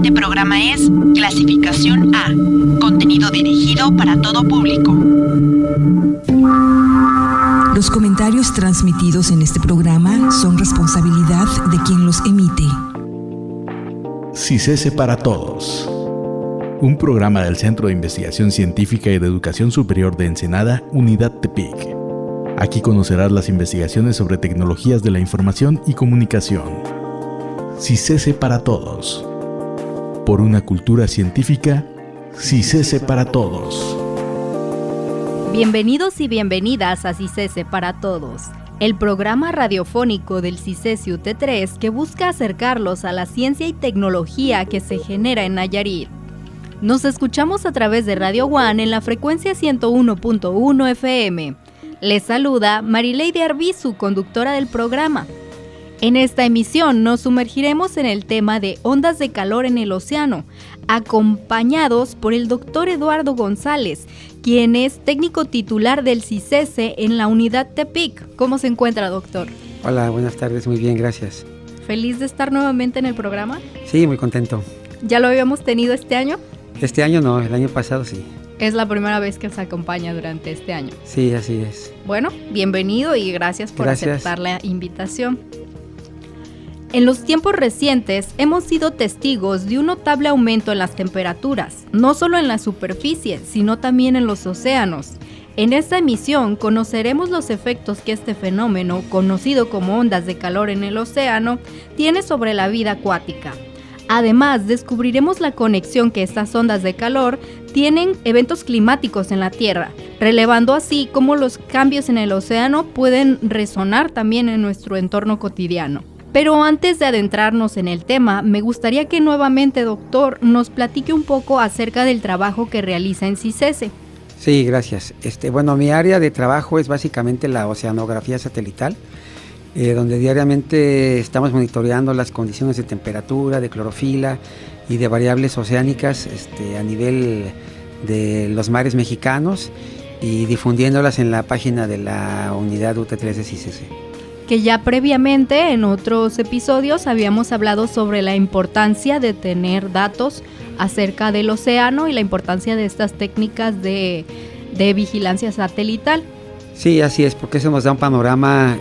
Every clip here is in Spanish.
Este programa es clasificación A, contenido dirigido para todo público. Los comentarios transmitidos en este programa son responsabilidad de quien los emite. CICESE para Todos. Un programa del Centro de Investigación Científica y de Educación Superior de Ensenada, Unidad Tepic. Aquí conocerás las investigaciones sobre tecnologías de la información y comunicación. CICESE para Todos. Por una cultura científica, CICESE para Todos. Bienvenidos y bienvenidas a CICESE para Todos, el programa radiofónico del CICESE UT3 que busca acercarlos a la ciencia y tecnología que se genera en Nayarit. Nos escuchamos a través de Radio One en la frecuencia 101.1 FM. Les saluda Marileide Arbizu, conductora del programa. En esta emisión nos sumergiremos en el tema de ondas de calor en el océano, acompañados por el doctor Eduardo González, quien es técnico titular del CICESE en la unidad Tepic. ¿Cómo se encuentra, doctor? Hola, buenas tardes, muy bien, gracias. ¿Feliz de estar nuevamente en el programa? Sí, muy contento. ¿Ya lo habíamos tenido este año? Este año no, el año pasado sí. Es la primera vez que nos acompaña durante este año. Sí, así es. Bueno, bienvenido y gracias por aceptar la invitación. En los tiempos recientes hemos sido testigos de un notable aumento en las temperaturas, no solo en la superficie, sino también en los océanos. En esta emisión conoceremos los efectos que este fenómeno, conocido como ondas de calor en el océano, tiene sobre la vida acuática. Además, descubriremos la conexión que estas ondas de calor tienen eventos climáticos en la Tierra, relevando así cómo los cambios en el océano pueden resonar también en nuestro entorno cotidiano. Pero antes de adentrarnos en el tema, me gustaría que nuevamente, doctor, nos platique un poco acerca del trabajo que realiza en CICESE. Sí, gracias. Mi área de trabajo es básicamente la oceanografía satelital, donde diariamente estamos monitoreando las condiciones de temperatura, de clorofila y de variables oceánicas a nivel de los mares mexicanos y difundiéndolas en la página de la unidad UT3 de CICESE. Que ya previamente en otros episodios habíamos hablado sobre la importancia de tener datos acerca del océano y la importancia de estas técnicas de vigilancia satelital. Sí, así es, porque eso nos da un panorama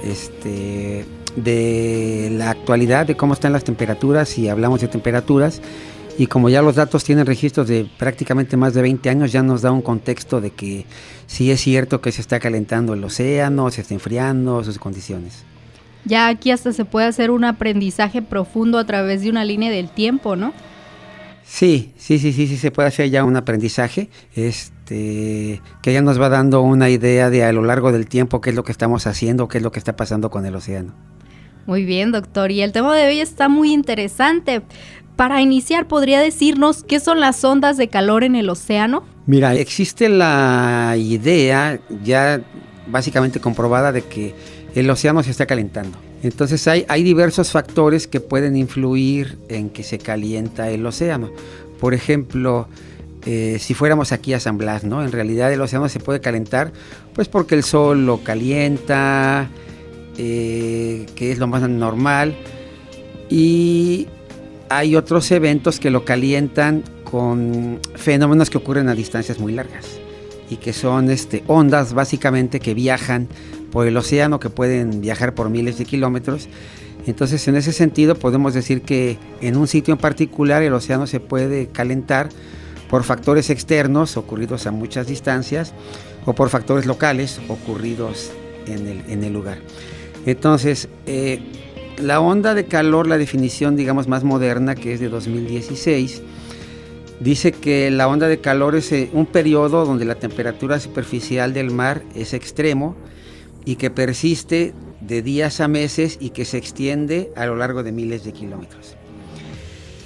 de la actualidad, de cómo están las temperaturas, si hablamos de temperaturas, y como ya los datos tienen registros de prácticamente más de 20 años, ya nos da un contexto de que sí es cierto que se está calentando el océano, se está enfriando, sus condiciones. Ya aquí hasta se puede hacer un aprendizaje profundo a través de una línea del tiempo, ¿no? Sí, se puede hacer ya un aprendizaje, que ya nos va dando una idea de a lo largo del tiempo qué es lo que estamos haciendo, qué es lo que está pasando con el océano. Muy bien, doctor, y el tema de hoy está muy interesante. Para iniciar, ¿podría decirnos qué son las ondas de calor en el océano? Mira, existe la idea ya básicamente comprobada de que el océano se está calentando. Entonces hay diversos factores que pueden influir en que se calienta el océano. Por ejemplo, si fuéramos aquí a San Blas, ¿no? En realidad el océano se puede calentar pues porque el sol lo calienta, que es lo más normal, y hay otros eventos que lo calientan con fenómenos que ocurren a distancias muy largas y que son ondas básicamente que viajan por el océano, que pueden viajar por miles de kilómetros. Entonces, en ese sentido podemos decir que en un sitio en particular el océano se puede calentar por factores externos ocurridos a muchas distancias o por factores locales ocurridos en el lugar. Entonces, la onda de calor, la definición digamos más moderna, que es de 2016, dice que la onda de calor es un periodo donde la temperatura superficial del mar es extremo y que persiste de días a meses y que se extiende a lo largo de miles de kilómetros.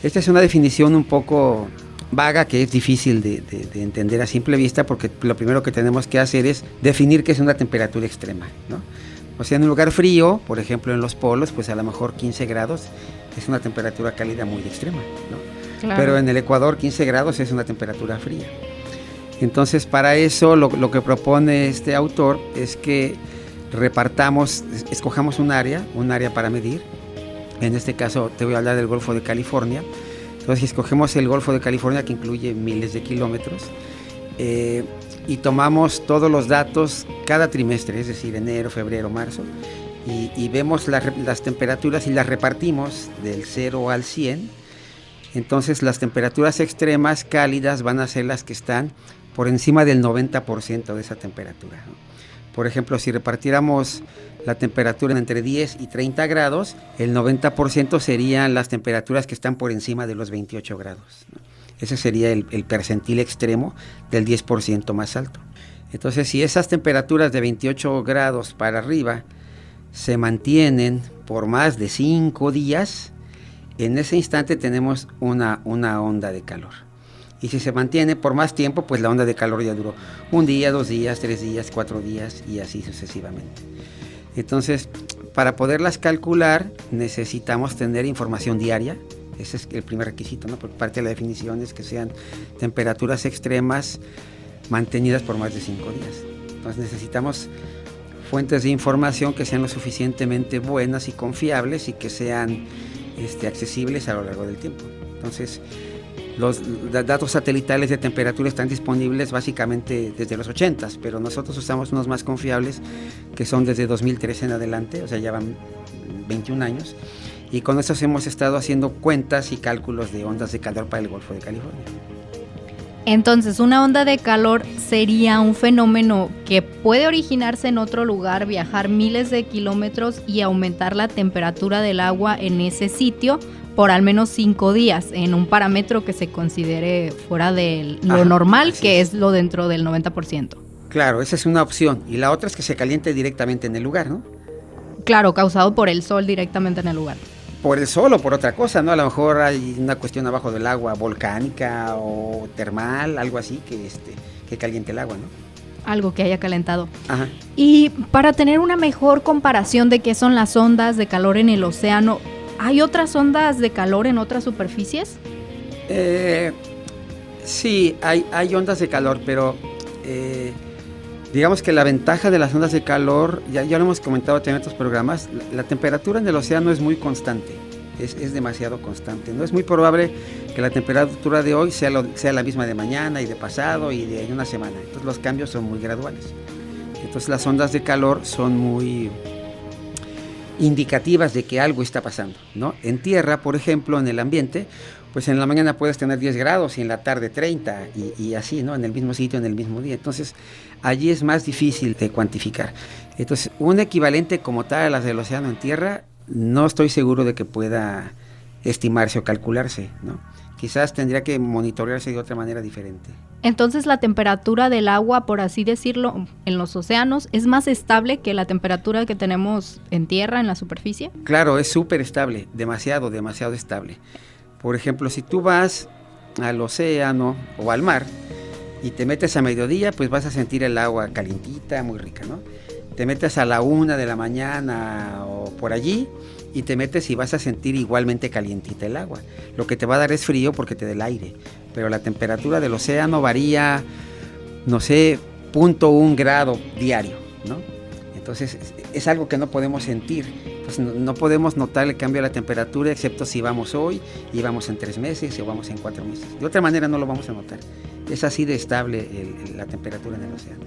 Esta es una definición un poco vaga, que es difícil de entender a simple vista, porque lo primero que tenemos que hacer es definir qué es una temperatura extrema, ¿no? O sea, en un lugar frío, por ejemplo en los polos, pues a lo mejor 15 grados es una temperatura cálida muy extrema, ¿no? Claro. Pero en el Ecuador 15 grados es una temperatura fría. Entonces, para eso lo que propone este autor es que escojamos un área para medir. En este caso te voy a hablar del Golfo de California. Entonces escogemos el Golfo de California, que incluye miles de kilómetros, y tomamos todos los datos cada trimestre, es decir, enero, febrero, marzo, y vemos las temperaturas y las repartimos del 0 al 100. Entonces las temperaturas extremas cálidas van a ser las que están por encima del 90% de esa temperatura, ¿no? Por ejemplo, si repartiéramos la temperatura entre 10 y 30 grados, el 90% serían las temperaturas que están por encima de los 28 grados, ¿no? Ese sería el percentil extremo del 10% más alto. Entonces, si esas temperaturas de 28 grados para arriba se mantienen por más de 5 días, en ese instante tenemos una onda de calor. Y si se mantiene por más tiempo, pues la onda de calor ya duró 1 día, 2 días, 3 días, 4 días y así sucesivamente. Entonces, para poderlas calcular, necesitamos tener información diaria. Ese es el primer requisito, ¿no? Por parte de la definición es que sean temperaturas extremas mantenidas por más de 5 días. Entonces necesitamos fuentes de información que sean lo suficientemente buenas y confiables y que sean accesibles a lo largo del tiempo. Entonces, los datos satelitales de temperatura están disponibles básicamente desde los 80s, pero nosotros usamos unos más confiables que son desde 2013 en adelante, o sea, ya van 21 años, y con estos hemos estado haciendo cuentas y cálculos de ondas de calor para el Golfo de California. Entonces, una onda de calor sería un fenómeno que puede originarse en otro lugar, viajar miles de kilómetros y aumentar la temperatura del agua en ese sitio por al menos 5 días, en un parámetro que se considere fuera de lo normal, que es lo dentro del 90%. Claro, esa es una opción. Y la otra es que se caliente directamente en el lugar, ¿no? Claro, causado por el sol directamente en el lugar. Por el sol o por otra cosa, ¿no? A lo mejor hay una cuestión abajo del agua volcánica o termal, algo así que caliente el agua, ¿no? Algo que haya calentado. Ajá. Y para tener una mejor comparación de qué son las ondas de calor en el océano, ¿hay otras ondas de calor en otras superficies? Sí, hay ondas de calor, pero digamos que la ventaja de las ondas de calor, ya lo hemos comentado también en otros programas, la temperatura en el océano es muy constante, es demasiado constante. No es muy probable que la temperatura de hoy sea la misma de mañana y de pasado y de una semana. Entonces los cambios son muy graduales. Entonces las ondas de calor son muy indicativas de que algo está pasando, ¿no? En tierra, por ejemplo, en el ambiente, pues en la mañana puedes tener 10 grados y en la tarde 30 y así, ¿no? En el mismo sitio, en el mismo día. Entonces, allí es más difícil de cuantificar. Entonces, un equivalente como tal a las del océano en tierra, no estoy seguro de que pueda estimarse o calcularse, ¿no? Quizás tendría que monitorearse de otra manera diferente. Entonces, la temperatura del agua, por así decirlo, en los océanos, ¿es más estable que la temperatura que tenemos en tierra, en la superficie? Claro, es súper estable, demasiado estable. Por ejemplo, si tú vas al océano o al mar y te metes a mediodía, pues vas a sentir el agua calientita, muy rica, ¿no? Te metes a la 1 de la mañana o por allí y te metes y vas a sentir igualmente calientita el agua. Lo que te va a dar es frío porque te da el aire, pero la temperatura del océano varía, no sé, 0.1 grado diario, ¿no? Entonces es algo que no podemos sentir. Entonces no podemos notar el cambio de la temperatura excepto si vamos hoy y vamos en 3 meses o vamos en 4 meses. De otra manera no lo vamos a notar. Es así de estable la temperatura en el océano.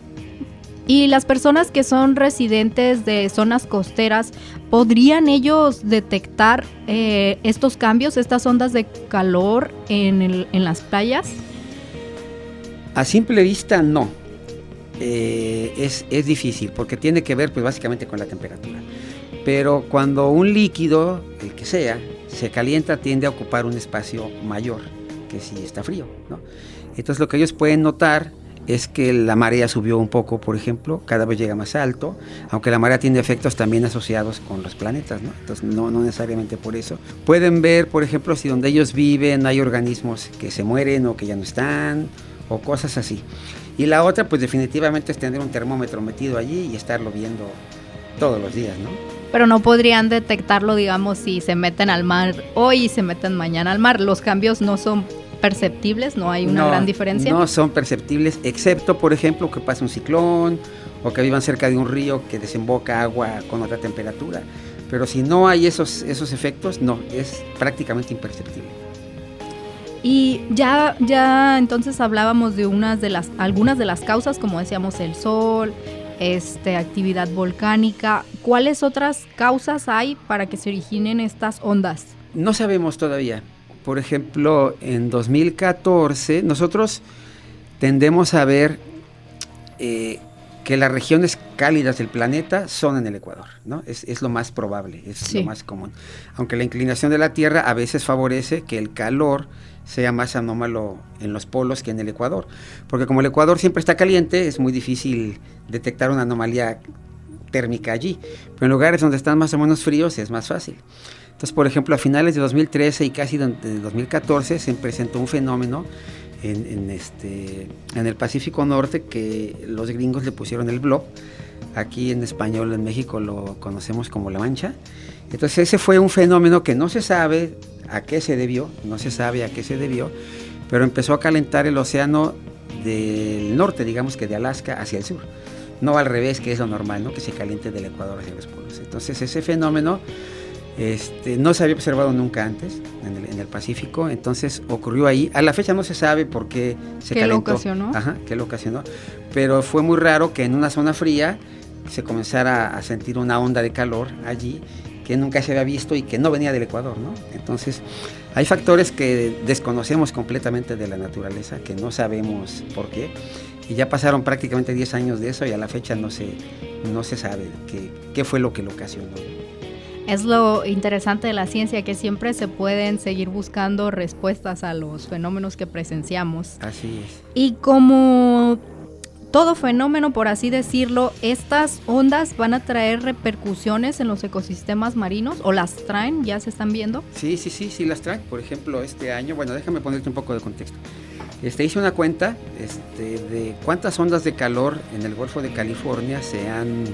¿Y las personas que son residentes de zonas costeras, podrían ellos detectar estos cambios, estas ondas de calor en las playas? A simple vista no. Es difícil porque tiene que ver pues básicamente con la temperatura. Pero cuando un líquido, el que sea, se calienta, tiende a ocupar un espacio mayor que si está frío, ¿no? Entonces lo que ellos pueden notar es que la marea subió un poco, por ejemplo, cada vez llega más alto, aunque la marea tiene efectos también asociados con los planetas, ¿no? Entonces no necesariamente por eso. Pueden ver, por ejemplo, si donde ellos viven hay organismos que se mueren o que ya no están, o cosas así. Y la otra, pues definitivamente es tener un termómetro metido allí y estarlo viendo todos los días, ¿no? Pero no podrían detectarlo, digamos, si se meten al mar hoy y se meten mañana al mar. Los cambios no son perceptibles, no hay una gran diferencia. No son perceptibles, excepto, por ejemplo, que pase un ciclón o que vivan cerca de un río que desemboca agua con otra temperatura. Pero si no hay esos efectos, no, es prácticamente imperceptible. Y ya entonces hablábamos de algunas de las causas, como decíamos, el sol, actividad volcánica. ¿Cuáles otras causas hay para que se originen estas ondas? No sabemos todavía. Por ejemplo, en 2014 nosotros tendemos a ver que las regiones cálidas del planeta son en el Ecuador, ¿no? Es lo más probable, es lo más común. Aunque la inclinación de la Tierra a veces favorece que el calor sea más anómalo en los polos que en el Ecuador. Porque como el Ecuador siempre está caliente, es muy difícil detectar una anomalía térmica allí. Pero en lugares donde están más o menos fríos es más fácil. Entonces, por ejemplo, a finales de 2013 y casi de 2014 se presentó un fenómeno en el Pacífico Norte que los gringos le pusieron el blob. Aquí en español en México lo conocemos como la mancha. Entonces ese fue un fenómeno que no se sabe a qué se debió, pero empezó a calentar el océano del norte, digamos que de Alaska hacia el sur. No al revés, que es lo normal, ¿no? Que se caliente del Ecuador hacia los polos. Entonces ese fenómeno no se había observado nunca antes en el Pacífico, entonces ocurrió ahí. A la fecha no se sabe por qué se calentó. ¿Qué lo ocasionó? Pero fue muy raro que en una zona fría se comenzara a sentir una onda de calor allí que nunca se había visto y que no venía del Ecuador, ¿no? Entonces hay factores que desconocemos completamente de la naturaleza, que no sabemos por qué, y ya pasaron prácticamente 10 años de eso y a la fecha no se sabe qué fue lo que lo ocasionó. Es lo interesante de la ciencia, que siempre se pueden seguir buscando respuestas a los fenómenos que presenciamos. Así es. Y como todo fenómeno, por así decirlo, ¿estas ondas van a traer repercusiones en los ecosistemas marinos o las traen? ¿Ya se están viendo? Sí las traen. Por ejemplo, este año, bueno, déjame ponerte un poco de contexto. Hice una cuenta de cuántas ondas de calor en el Golfo de California se han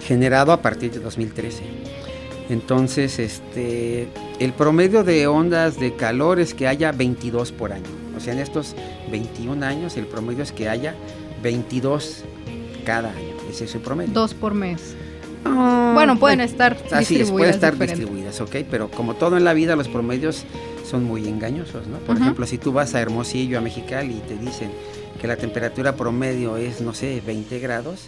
generado a partir de 2013. Entonces, el promedio de ondas de calor es que haya 22 por año. O sea, en estos 21 años el promedio es que haya 22 cada año. Ese es el promedio. 2 por mes. Bueno, pueden estar distribuidas. Así es, pueden estar distribuidas, ¿ok? Pero como todo en la vida, los promedios son muy engañosos, ¿no? Por ejemplo, si tú vas a Hermosillo, a Mexicali, y te dicen que la temperatura promedio es, no sé, 20 grados,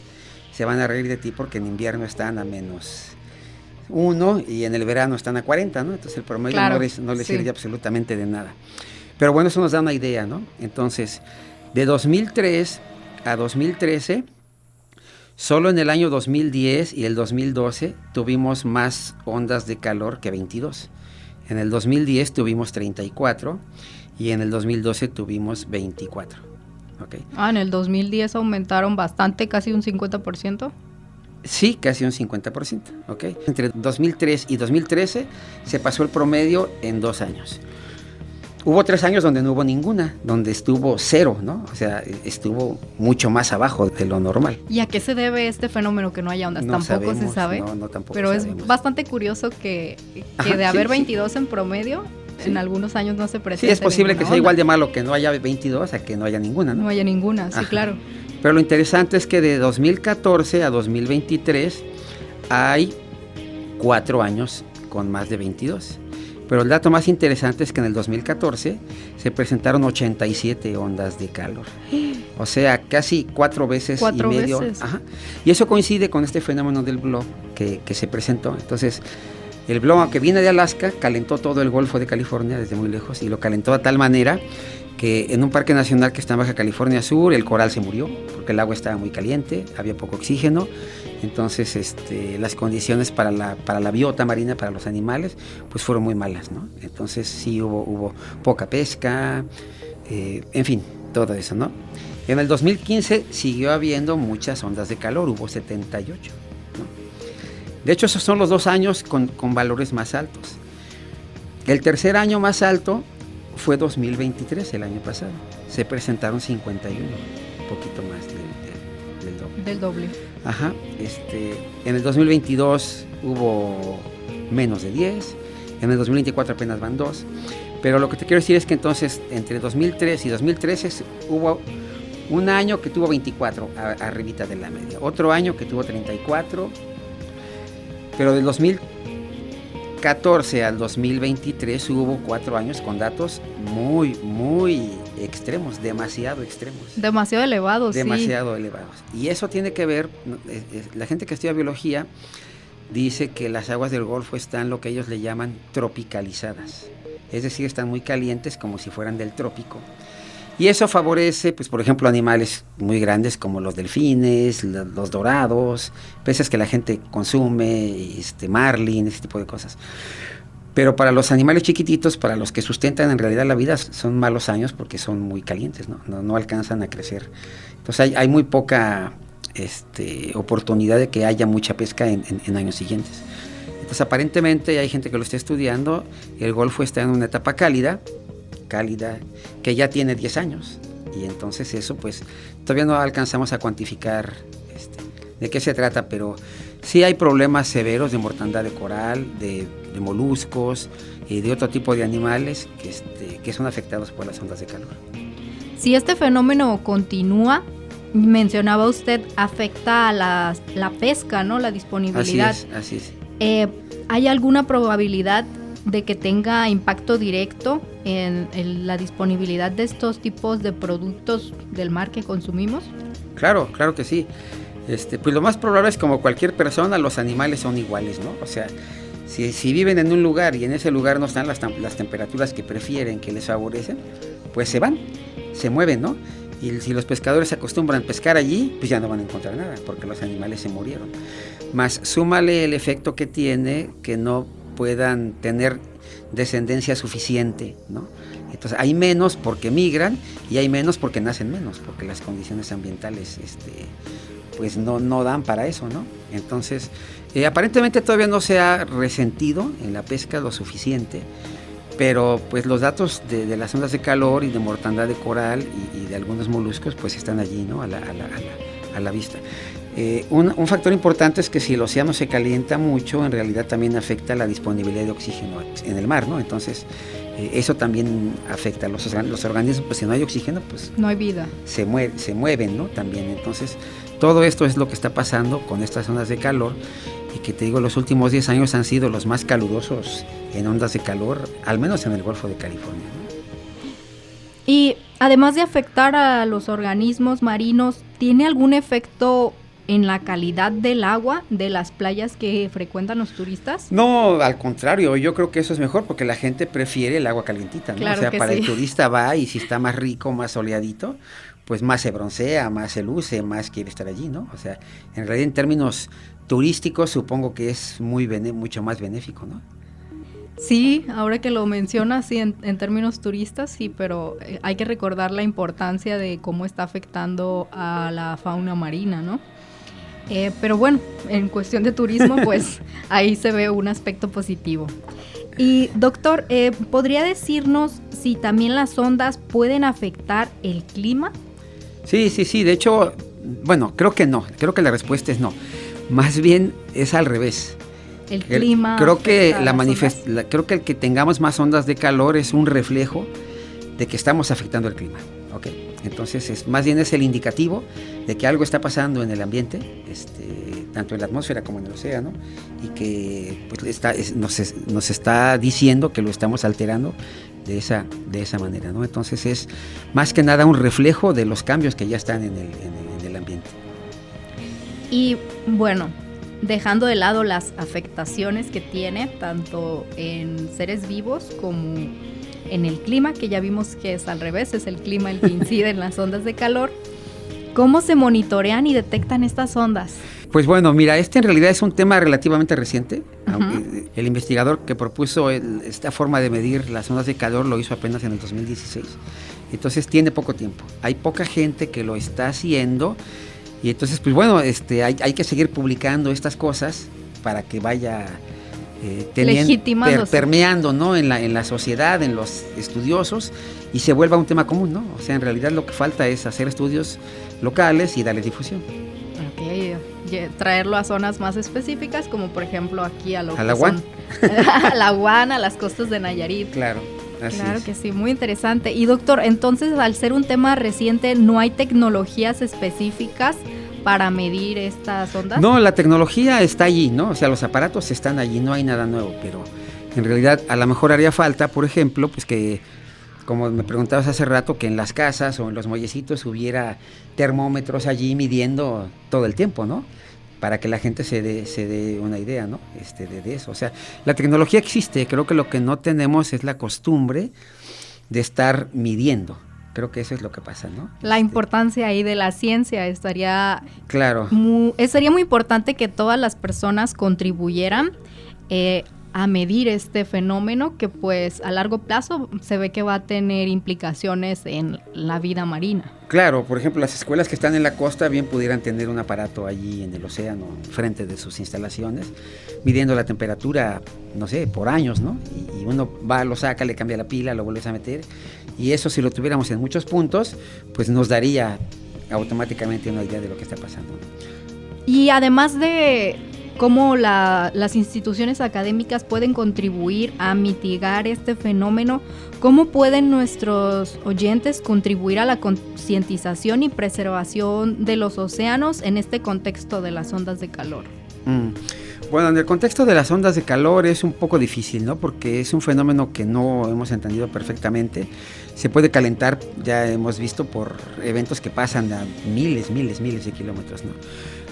se van a reír de ti porque en invierno están a -1 y en el verano están a 40, ¿no? Entonces el promedio no les sirve absolutamente de nada. Pero bueno, eso nos da una idea, ¿no? Entonces, de 2003 a 2013, solo en el año 2010 y el 2012 tuvimos más ondas de calor que 22. En el 2010 tuvimos 34 y en el 2012 tuvimos 24. ¿Okay? En el 2010 aumentaron bastante, casi un 50%. Sí, casi un 50%, ¿ok? Entre 2003 y 2013 se pasó el promedio en 2 años. Hubo 3 años donde no hubo ninguna, donde estuvo 0, ¿no? O sea, estuvo mucho más abajo de lo normal. ¿Y a qué se debe este fenómeno que no haya ondas? No Tampoco sabemos, se sabe. No, tampoco pero sabemos. Es bastante curioso que de haber 22 en promedio, en algunos años no se presenta. Sí, es posible que sea onda. igual de malo que no haya 22 a que no haya ninguna, ¿no? No haya ninguna, sí, claro. Pero lo interesante es que de 2014 a 2023 hay 4 años con más de 22. Pero el dato más interesante es que en el 2014 se presentaron 87 ondas de calor. O sea, casi 4 veces y medio. Ajá. Y eso coincide con este fenómeno del blob que se presentó. Entonces, el blob que viene de Alaska calentó todo el Golfo de California desde muy lejos y lo calentó de tal manera que en un parque nacional que está en Baja California Sur, el coral se murió porque el agua estaba muy caliente, había poco oxígeno. Entonces las condiciones para la biota marina, para los animales, pues fueron muy malas, ¿no? Entonces sí hubo poca pesca, en fin, todo eso, ¿no? En el 2015 siguió habiendo muchas ondas de calor, hubo 78, ¿no? De hecho, esos son los 2 años con valores más altos. El tercer año más alto fue 2023, el año pasado. Se presentaron 51, un poquito más del doble. Del doble. Ajá. En el 2022 hubo menos de 10, en el 2024 apenas van 2. Pero lo que te quiero decir es que entonces entre 2003 y 2013 hubo un año que tuvo 24 arribita de la media, otro año que tuvo 34, pero del 2013 2014 al 2023 hubo 4 años con datos muy, muy extremos, demasiado extremos. Demasiado elevados, demasiado elevados. Y eso tiene que ver, la gente que estudia biología dice que las aguas del Golfo están lo que ellos le llaman tropicalizadas. Es decir, están muy calientes como si fueran del trópico. Y eso favorece, pues, por ejemplo, animales muy grandes como los delfines, los dorados, peces que la gente consume, marlin, ese tipo de cosas. Pero para los animales chiquititos, para los que sustentan en realidad la vida, son malos años porque son muy calientes, no alcanzan a crecer. Entonces hay muy poca oportunidad de que haya mucha pesca en años siguientes. Entonces aparentemente hay gente que lo está estudiando, el Golfo está en una etapa cálida, que ya tiene 10 años, y entonces eso pues todavía no alcanzamos a cuantificar de qué se trata, pero sí hay problemas severos de mortandad de coral, de moluscos y de otro tipo de animales que son afectados por las ondas de calor. Si este fenómeno continúa, mencionaba usted, afecta a la pesca, ¿no? La disponibilidad. Así es. ¿Hay alguna probabilidad de que tenga impacto directo en la disponibilidad de estos tipos de productos del mar que consumimos? Claro que sí. Pues lo más probable es, como cualquier persona, los animales son iguales, ¿no? O sea, si viven en un lugar y en ese lugar no están las temperaturas que prefieren, que les favorecen, pues se van, se mueven, ¿no? Y si los pescadores se acostumbran a pescar allí, pues ya no van a encontrar nada, porque los animales se murieron. Más súmale el efecto que tiene que no puedan tener descendencia suficiente, ¿no? Entonces hay menos porque migran y hay menos porque nacen menos, porque las condiciones ambientales pues no dan para eso, ¿no? Entonces aparentemente todavía no se ha resentido en la pesca lo suficiente, pero pues los datos de las ondas de calor y de mortandad de coral y de algunos moluscos pues están allí, ¿no? A la vista. Un factor importante es que si el océano se calienta mucho, en realidad también afecta la disponibilidad de oxígeno en el mar, ¿no? Entonces, eso también afecta a los organismos, pues si no hay oxígeno, pues no hay vida. Se mueven, ¿no? También. Entonces, todo esto es lo que está pasando con estas ondas de calor, y que te digo, los últimos 10 años han sido los más calurosos en ondas de calor, al menos en el Golfo de California, ¿no? Y además de afectar a los organismos marinos, ¿tiene algún efecto en la calidad del agua de las playas que frecuentan los turistas? No, al contrario, yo creo que eso es mejor, porque la gente prefiere el agua calientita, ¿no? Claro, o sea, que para sí. El turista va, y si está más rico, más soleadito, pues más se broncea, más se luce, más quiere estar allí, ¿no? O sea, en realidad en términos turísticos supongo que es mucho más benéfico, ¿no? Sí, ahora que lo mencionas, sí, en términos turistas, sí, pero hay que recordar la importancia de cómo está afectando a la fauna marina, ¿no? Pero bueno, en cuestión de turismo, pues ahí se ve un aspecto positivo. Y doctor, ¿podría decirnos si también las ondas pueden afectar el clima? Sí, de hecho, bueno, creo que no, creo que la respuesta es no. Más bien es al revés. El clima. Creo que creo que el que tengamos más ondas de calor es un reflejo de que estamos afectando el clima. Okay. Entonces más bien es el indicativo de que algo está pasando en el ambiente, tanto en la atmósfera como en el océano, y que pues, nos está diciendo que lo estamos alterando de esa manera, ¿no? Entonces es más que nada un reflejo de los cambios que ya están en el ambiente. Y bueno, dejando de lado las afectaciones que tiene tanto en seres vivos como en el clima, que ya vimos que es al revés, es el clima el que incide en las ondas de calor, ¿cómo se monitorean y detectan estas ondas? Pues bueno, mira, en realidad es un tema relativamente reciente. Uh-huh. El investigador que propuso esta forma de medir las ondas de calor lo hizo apenas en el 2016. Entonces tiene poco tiempo. Hay poca gente que lo está haciendo, y entonces pues bueno, hay que seguir publicando estas cosas para que vaya permeando, ¿no? en la sociedad, en los estudiosos, y se vuelva un tema común, ¿no? O sea, en realidad lo que falta es hacer estudios locales y darles difusión. Ok, traerlo a zonas más específicas, como por ejemplo aquí a la UAN. A la UAN, a las costas de Nayarit. Claro, así Claro es. que sí, muy interesante. Y doctor, entonces al ser un tema reciente, ¿no hay tecnologías específicas para medir estas ondas? No, la tecnología está allí, ¿no? O sea, los aparatos están allí, no hay nada nuevo, pero En realidad, a lo mejor haría falta, por ejemplo, pues que, como me preguntabas hace rato, que en las casas o en los muellecitos hubiera termómetros allí midiendo todo el tiempo, ¿no? Para que la gente se dé una idea, ¿no? De eso. O sea, la tecnología existe, creo que lo que no tenemos es la costumbre de estar midiendo. Creo que eso es lo que pasa, ¿no? La importancia ahí de la ciencia estaría... Claro. Sería muy importante que todas las personas contribuyeran a medir este fenómeno que pues a largo plazo se ve que va a tener implicaciones en la vida marina. Claro, por ejemplo, las escuelas que están en la costa bien pudieran tener un aparato allí en el océano, frente de sus instalaciones, midiendo la temperatura, no sé, por años, ¿no? Y uno va, lo saca, le cambia la pila, lo vuelves a meter, y eso si lo tuviéramos en muchos puntos, pues nos daría automáticamente una idea de lo que está pasando, ¿no? Y además de cómo las instituciones académicas pueden contribuir a mitigar este fenómeno, ¿cómo pueden nuestros oyentes contribuir a la concientización y preservación de los océanos en este contexto de las ondas de calor? Bueno, en el contexto de las ondas de calor es un poco difícil, ¿no? Porque es un fenómeno que no hemos entendido perfectamente. Se puede calentar, ya hemos visto, por eventos que pasan a miles de kilómetros, ¿no?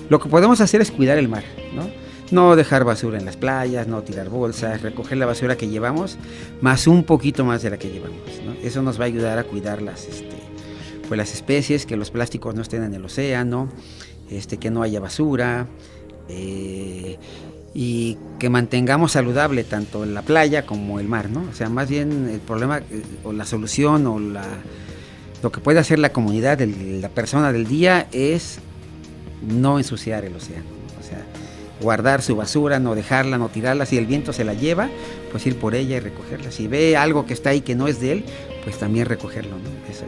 Lo que podemos hacer es cuidar el mar, ¿no? No dejar basura en las playas, no tirar bolsas, recoger la basura que llevamos, más un poquito más de la que llevamos, ¿no? Eso nos va a ayudar a cuidar las especies, que los plásticos no estén en el océano, que no haya basura, y que mantengamos saludable tanto la playa como el mar, ¿no? O sea, más bien el problema o la solución o lo que puede hacer la comunidad, la persona del día es no ensuciar el océano, ¿no? O sea, guardar su basura, no dejarla, no tirarla. Si el viento se la lleva, pues ir por ella y recogerla. Si ve algo que está ahí que no es de él, pues también recogerlo, ¿no?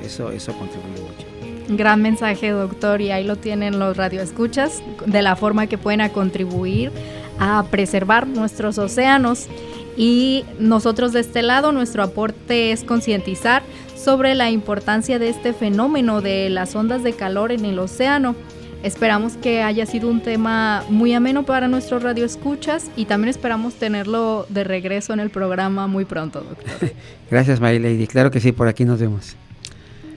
Eso contribuye mucho. Gran mensaje, doctor, y ahí lo tienen los radioescuchas, de la forma que pueden contribuir a preservar nuestros océanos. Y nosotros de este lado, nuestro aporte es concientizar sobre la importancia de este fenómeno de las ondas de calor en el océano. Esperamos que haya sido un tema muy ameno para nuestros radioescuchas y también esperamos tenerlo de regreso en el programa muy pronto, doctor. Gracias, Marilady. Claro que sí, por aquí nos vemos.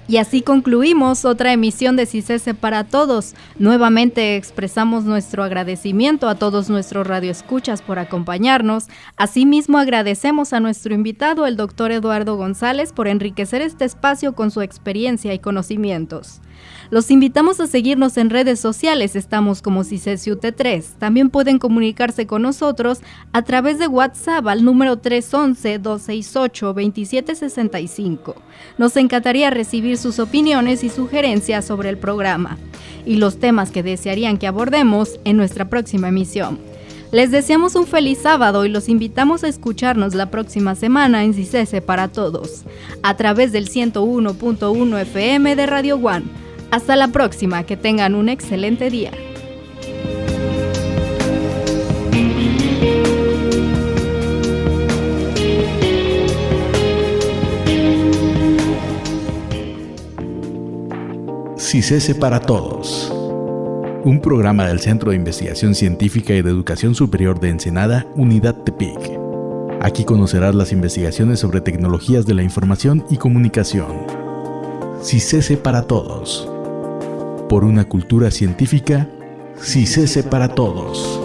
Y así concluimos otra emisión de CICESE para Todos. Nuevamente expresamos nuestro agradecimiento a todos nuestros radioescuchas por acompañarnos. Asimismo, agradecemos a nuestro invitado, el doctor Eduardo González, por enriquecer este espacio con su experiencia y conocimientos. Los invitamos a seguirnos en redes sociales, estamos como CICESE UT3. También pueden comunicarse con nosotros a través de WhatsApp al número 311-268-2765. Nos encantaría recibir sus opiniones y sugerencias sobre el programa y los temas que desearían que abordemos en nuestra próxima emisión. Les deseamos un feliz sábado y los invitamos a escucharnos la próxima semana en CICESE para Todos, a través del 101.1 FM de Radio One. Hasta la próxima, que tengan un excelente día. CICESE para Todos, un programa del Centro de Investigación Científica y de Educación Superior de Ensenada, Unidad Tepic. Aquí conocerás las investigaciones sobre tecnologías de la información y comunicación. CICESE para Todos. Por una cultura científica, CICESE para Todos.